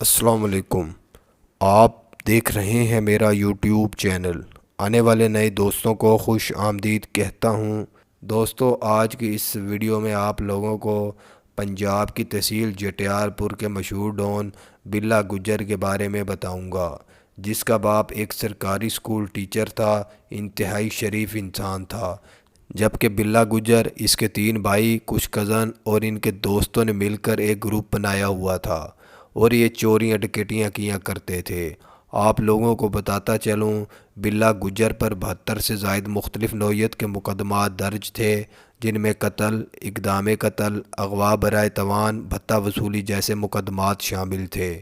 السلام علیکم۔ آپ دیکھ رہے ہیں میرا یوٹیوب چینل۔ آنے والے نئے دوستوں کو خوش آمدید کہتا ہوں۔ دوستو، آج کی اس ویڈیو میں آپ لوگوں کو پنجاب کی تحصیل جٹیال پور کے مشہور ڈون بلا گجر کے بارے میں بتاؤں گا، جس کا باپ ایک سرکاری سکول ٹیچر تھا۔ انتہائی شریف انسان تھا۔ جبکہ بلا گجر، اس کے 3 بھائی، کچھ کزن اور ان کے دوستوں نے مل کر ایک گروپ بنایا ہوا تھا اور یہ چوریاں ڈکیتیاں کیا کرتے تھے۔ آپ لوگوں کو بتاتا چلوں، بلا گجر پر 72 سے زائد مختلف نوعیت کے مقدمات درج تھے، جن میں قتل، اقدام قتل، اغوا برائے تاوان، بھتہ وصولی جیسے مقدمات شامل تھے۔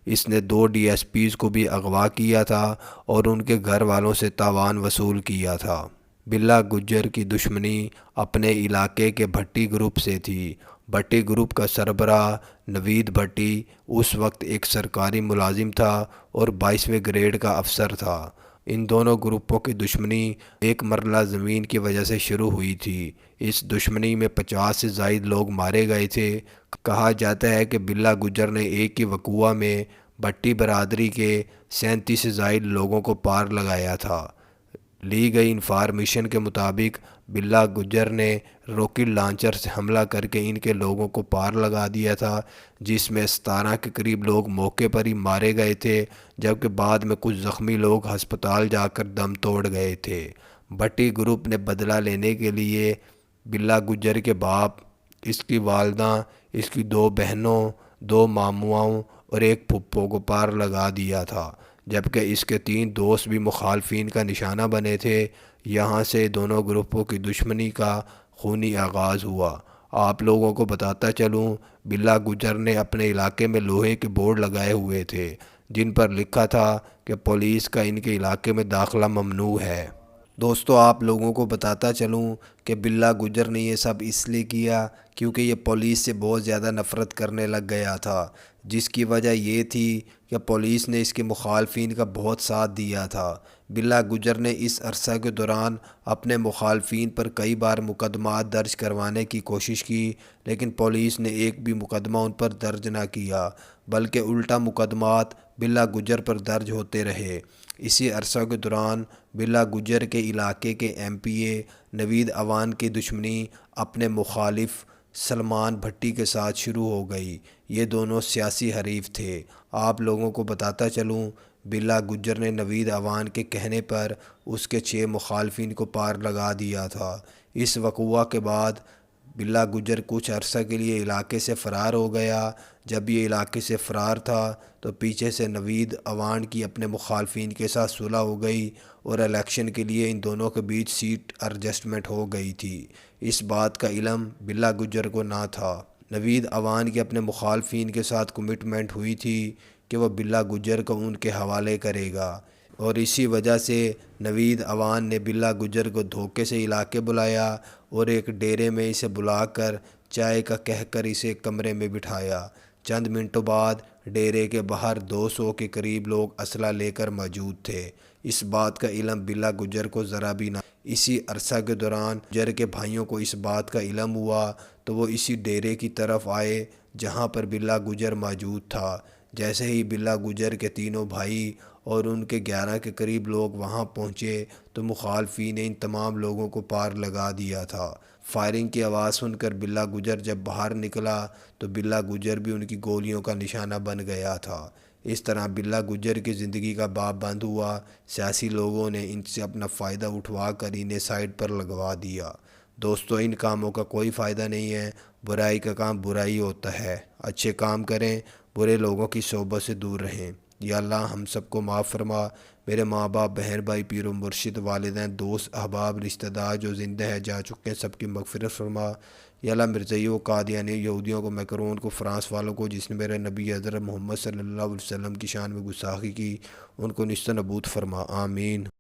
اس نے 2 ڈی ایس پیز کو بھی اغوا کیا تھا اور ان کے گھر والوں سے تاوان وصول کیا تھا۔ بلا گجر کی دشمنی اپنے علاقے کے بھٹی گروپ سے تھی۔ بھٹی گروپ کا سربراہ نوید بھٹی اس وقت ایک سرکاری ملازم تھا اور 22ویں گریڈ کا افسر تھا۔ ان دونوں گروپوں کی دشمنی ایک مرلہ زمین کی وجہ سے شروع ہوئی تھی۔ اس دشمنی میں 50 سے زائد لوگ مارے گئے تھے۔ کہا جاتا ہے کہ بلا گجر نے ایک ہی وقوع میں بھٹی برادری کے 37 سے زائد لوگوں کو پار لگایا تھا۔ لی گئی انفارمیشن کے مطابق بلا گجر نے راکٹ لانچر سے حملہ کر کے ان کے لوگوں کو پار لگا دیا تھا، جس میں 17 کے قریب لوگ موقع پر ہی مارے گئے تھے، جبکہ بعد میں کچھ زخمی لوگ ہسپتال جا کر دم توڑ گئے تھے۔ بھٹی گروپ نے بدلہ لینے کے لیے بلا گجر کے باپ، اس کی والدہ، اس کی 2 بہنوں، 2 ماموں اور ایک پھپھو کو پار لگا دیا تھا، جبکہ اس کے 3 دوست بھی مخالفین کا نشانہ بنے تھے۔ یہاں سے دونوں گروپوں کی دشمنی کا خونی آغاز ہوا۔ آپ لوگوں کو بتاتا چلوں، بلا گجر نے اپنے علاقے میں لوہے کے بورڈ لگائے ہوئے تھے، جن پر لکھا تھا کہ پولیس کا ان کے علاقے میں داخلہ ممنوع ہے۔ دوستو، آپ لوگوں کو بتاتا چلوں کہ بلا گجر نے یہ سب اس لیے کیا کیونکہ یہ پولیس سے بہت زیادہ نفرت کرنے لگ گیا تھا، جس کی وجہ یہ تھی کہ پولیس نے اس کے مخالفین کا بہت ساتھ دیا تھا۔ بلا گجر نے اس عرصہ کے دوران اپنے مخالفین پر کئی بار مقدمات درج کروانے کی کوشش کی، لیکن پولیس نے ایک بھی مقدمہ ان پر درج نہ کیا، بلکہ الٹا مقدمات بلا گجر پر درج ہوتے رہے۔ اسی عرصہ کے دوران بلا گجر کے علاقے کے ایم پی اے نوید عوان کی دشمنی اپنے مخالف سلمان بھٹی کے ساتھ شروع ہو گئی۔ یہ دونوں سیاسی حریف تھے۔ آپ لوگوں کو بتاتا چلوں، بلا گجر نے نوید عوان کے کہنے پر اس کے 6 مخالفین کو پار لگا دیا تھا۔ اس وقوع کے بعد بلا گجر کچھ عرصہ کے لیے علاقے سے فرار ہو گیا۔ جب یہ علاقے سے فرار تھا تو پیچھے سے نوید عوان کی اپنے مخالفین کے ساتھ صلح ہو گئی اور الیکشن کے لیے ان دونوں کے بیچ سیٹ ایڈجسٹمنٹ ہو گئی تھی۔ اس بات کا علم بلا گجر کو نہ تھا۔ نوید عوان کی اپنے مخالفین کے ساتھ کمٹمنٹ ہوئی تھی کہ وہ بلا گجر کو ان کے حوالے کرے گا، اور اسی وجہ سے نوید عوان نے بلا گجر کو دھوکے سے علاقے بلایا اور ایک ڈیرے میں اسے بلا کر چائے کا کہہ کر اسے کمرے میں بٹھایا۔ چند منٹوں بعد ڈیرے کے باہر 200 کے قریب لوگ اسلحہ لے کر موجود تھے۔ اس بات کا علم بلا گجر کو ذرا بھی نہ۔ اسی عرصہ کے دوران گجر کے بھائیوں کو اس بات کا علم ہوا تو وہ اسی ڈیرے کی طرف آئے جہاں پر بلا گجر موجود تھا۔ جیسے ہی بلا گجر کے تینوں بھائی اور ان کے 11 کے قریب لوگ وہاں پہنچے تو مخالفین نے ان تمام لوگوں کو پار لگا دیا تھا۔ فائرنگ کی آواز سن کر بلا گجر جب باہر نکلا تو بلا گجر بھی ان کی گولیوں کا نشانہ بن گیا تھا۔ اس طرح بلا گجر کی زندگی کا باب بند ہوا۔ سیاسی لوگوں نے ان سے اپنا فائدہ اٹھوا کر انہیں سائڈ پر لگوا دیا۔ دوستو، ان کاموں کا کوئی فائدہ نہیں ہے۔ برائی کا کام برائی ہوتا ہے۔ اچھے کام کریں، برے لوگوں کی صحبت سے دور رہیں۔ یا اللہ ہم سب کو معاف فرما۔ میرے ماں باپ، بہن بھائی، پیر و مرشد، والدین، دوست، احباب، رشتہ دار جو زندہ ہے جا چکے ہیں، سب کی مغفرت فرما۔ یا اللہ مرزائیوں، قادیانی، یہودیوں کو، میکرون کو، فرانس والوں کو جس نے میرے نبی حضرت محمد صلی اللہ علیہ وسلم کی شان میں گستاخی کی، ان کو نیست و نابود فرما۔ آمین۔